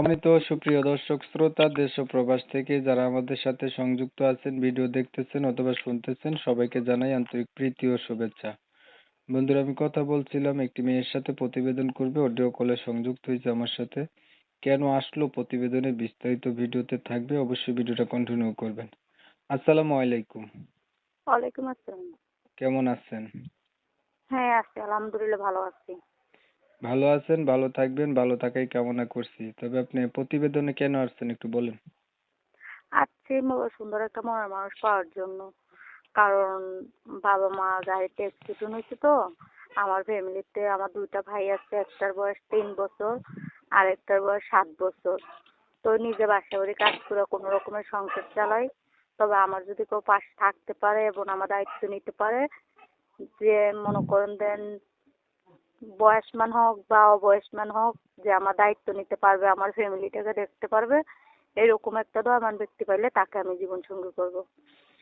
সম্মানিত সুপ্রিয় দর্শক শ্রোতা দেশ ও প্রবাস থেকে যারা আমাদের সাথে সংযুক্ত আছেন, ভিডিও দেখতেছেন অথবা শুনতেছেন, সবাইকে জানাই আন্তরিক প্রীতি ও শুভেচ্ছা। বন্ধুরা, আমি কথা বলছিলাম একটি মেয়ের সাথে প্রতিবেদন করবে, অডিও কলে সংযুক্ত হয়েছে আমার সাথে। কেন আসলো প্রতিবেদনে বিস্তারিত ভিডিওতে থাকবে, অবশ্যই ভিডিওটা কন্টিনিউ করবেন। আসসালামু আলাইকুম। ওয়ালাইকুম আসসালাম। কেমন আছেন? হ্যাঁ আছি, আলহামদুলিল্লাহ ভালো আছি। ভালো আছেন, ভালো থাকবেন, ভালো থাকাই কামনা করছি। তবে আপনি প্রতিবেদনে কেন আসছেন একটু বলেন। আসছি সুন্দর একটা মনের মানুষ পাওয়ার জন্য। কারণ বাবা মা গাড়িতে অ্যাক্সিডেন্ট হয়েছে তো। আমার ফ্যামিলিতে আমার দুইটা ভাই আছে, একটার বয়স 3 বছর আর একটার বয়স 7 বছর। তো নিজে বাসা বাড়ি কাজ করে কোনো রকমের সংসার চালাই। তবে আমার যদি কেউ পাশে থাকতে পারে এবং আমার দায়িত্ব নিতে পারে, যে মনে করেন দেন বয়সমান হোক বা অবয়সমান হোক, যে আমার দায়িত্ব নিতে পারবে, আমার ফ্যামিলিটাকে দেখতে পারবে, এরকম একটা দয়াবান ব্যক্তি পাইলে তাকে আমি জীবন সঙ্গী করব।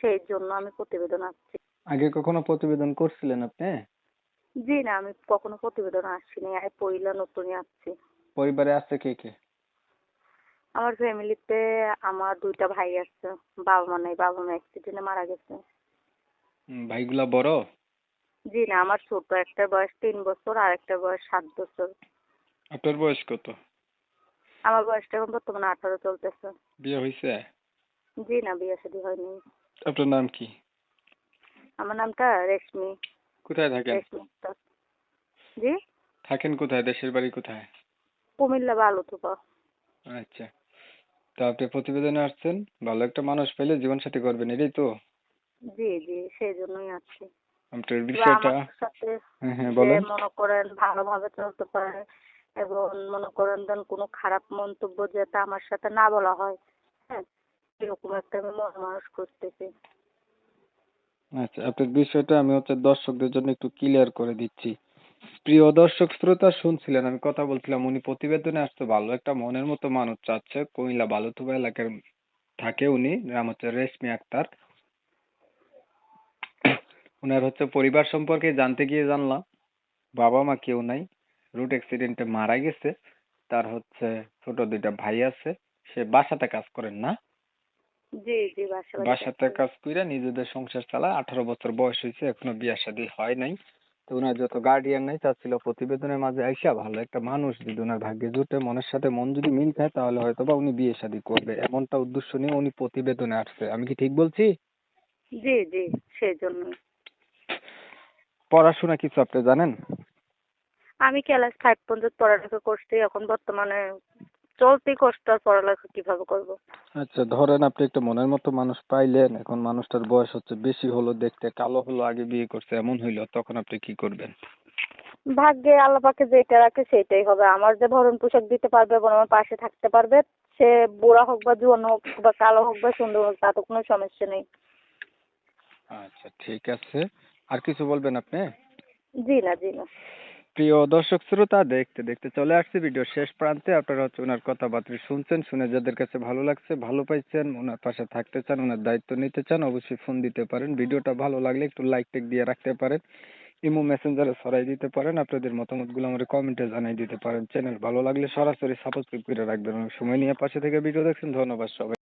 সেই জন্য আমি প্রতিবেদন আসছি। আগে কখনো প্রতিবেদন করছিলেন আপনি? জি না, আমি কখনো প্রতিবেদন আসছিনি, এই পয়লা নতুনই আসছি। পরিবারে আছে কে কে? আমার ফ্যামিলিতে আমার দুইটা ভাই আছে, বাবা মা নাই, বাবা মা অ্যাক্সিডেন্টে মারা গেছে। ভাইগুলা বড়? জি না, আমার ছোট, একটার বয়স 3 বছর আর একটার বয়স 7 বছর। আপনার বয়স কত? আমার বয়সটা এখন বর্তমানে 18 চলতেছে। বিয়ে হয়েছে? জি না, বিয়ে শাদী হয়নি। আপনার নাম কি? আমার নামটা রেশমি। কোথায় থাকেন? রেশমি আক্তার। জি, থাকেন কোথায়? দেশের বাড়ি কোথায়? কুমিল্লা বালুথুপা। আচ্ছা, তো আপনি প্রতিবেদনে আসছেন, ভালো একটা মানুষ পেলে জীবন সাথী করবেন, এটাই তো? জি জি, সেই জন্যই আছি। আপনার এবার বিষয়টা। আমার সাথে হ্যাঁ হ্যাঁ, যে বলেন। মনে করেন ভালোভাবে চলতে পারে এবং মনে করেন দেন কোনো খারাপ মন্তব্য যাতে আমার সাথে না বলা হয়, হ্যাঁ, এরকম একটা আমি মন মানুষ খুঁজতেছি। আচ্ছা, আপনার বিষয়টা আমি দর্শকদের জন্য একটু ক্লিয়ার করে দিচ্ছি। প্রিয় দর্শক শ্রোতা, শুনছিলেন আমি কথা বলছিলাম, উনি প্রতিবেদনে আসতে ভালো একটা মনের মতো মানুষ চাচ্ছে, কুমিল্লা বালুথুবা এলাকার থাকে উনি, নাম রেশমি আক্তার। ওনার পরিবার সম্পর্কে জানতে গিয়ে জানলাম বাবা মা কেউ নাই, রোড অ্যাক্সিডেন্টে মারা গেছে। তার ছোট দুইটা ভাই আছে। সে বাসাতে কাজ করেন না? জি জি, বাসা বাড়ি কাজ বাসাতে করি। কাজ কইরা নিজেদের সংসার চালায়, 18 বছর বয়স হয়েছে, এখনো বিয়ে শাদী হয় নাই। তো ওনার যত গার্ডিয়ান নাই, চাচ্ছিল প্রতিবেদনের মাঝে আইসা ভালো একটা মানুষ যদি ওনার ভাগ্যে জুটে, মনের সাথে মন যদি মিল খায়, তাহলে হয়তো বা উনি বিয়ে শাদী করবে, এমনটা উদ্দেশ্য নিয়ে উনি প্রতিবেদনে আসছে। আমি কি ঠিক বলছি? জি জি, সেই জন্য। পড়াশোনা কিছু আপনি জানেন? আমি ক্লাস 5 পর্যন্ত পড়ালেখা করছি, এখন বর্তমানে চলতি কষ্ট, আর পড়ালেখা কিভাবে করব। আচ্ছা, ধরেন আপনি একটা মনের মতো মানুষ পাইলেন, এখন মানুষটার বয়স বেশি হলো, দেখতে কালো হলো, আগে বিয়ে করছে এমন হইলো, তখন আপনি কি করবেন? ভাগ্যে আল্লাহ পাকে যেটা রাখে সেটাই হবে। আমার যে ভরণ পোষাক দিতে পারবে এবং আমার পাশে থাকতে পারবে, সে বুড়া হোক বা জোয়ান হোক বা কালো হোক বা সুন্দর হোক, তাতে কোনো সমস্যা নেই। আচ্ছা, ঠিক আছে। আর কিছু বলবেন আপনি? জি না জি না। প্রিয় দর্শক শ্রোতা, দেখতে দেখতে চলে আসছে ভিডিও শেষ প্রান্তে। আপনারা ওনার কথাবার্তা শুনছেন, শুনে যাদের কাছে ভালো লাগছে, ভালো পাইছেন, ওনার পাশে থাকতে চান, ওনার দায়িত্ব নিতে চান, অবশ্যই ফোন দিতে পারেন। ভিডিওটা ভালো লাগলে একটু লাইক টেক দিয়ে রাখতে পারেন, ইমো মেসেঞ্জারে ছড়াই দিতে পারেন, আপনাদের মতামতগুলো আমাদের কমেন্টে জানিয়ে দিতে পারেন। চ্যানেল ভালো লাগলে সরাসরি সাবস্ক্রাইব করে রাখবেন। অনেক সময় নিয়ে পাশে থেকে ভিডিও দেখছেন, ধন্যবাদ সবাই।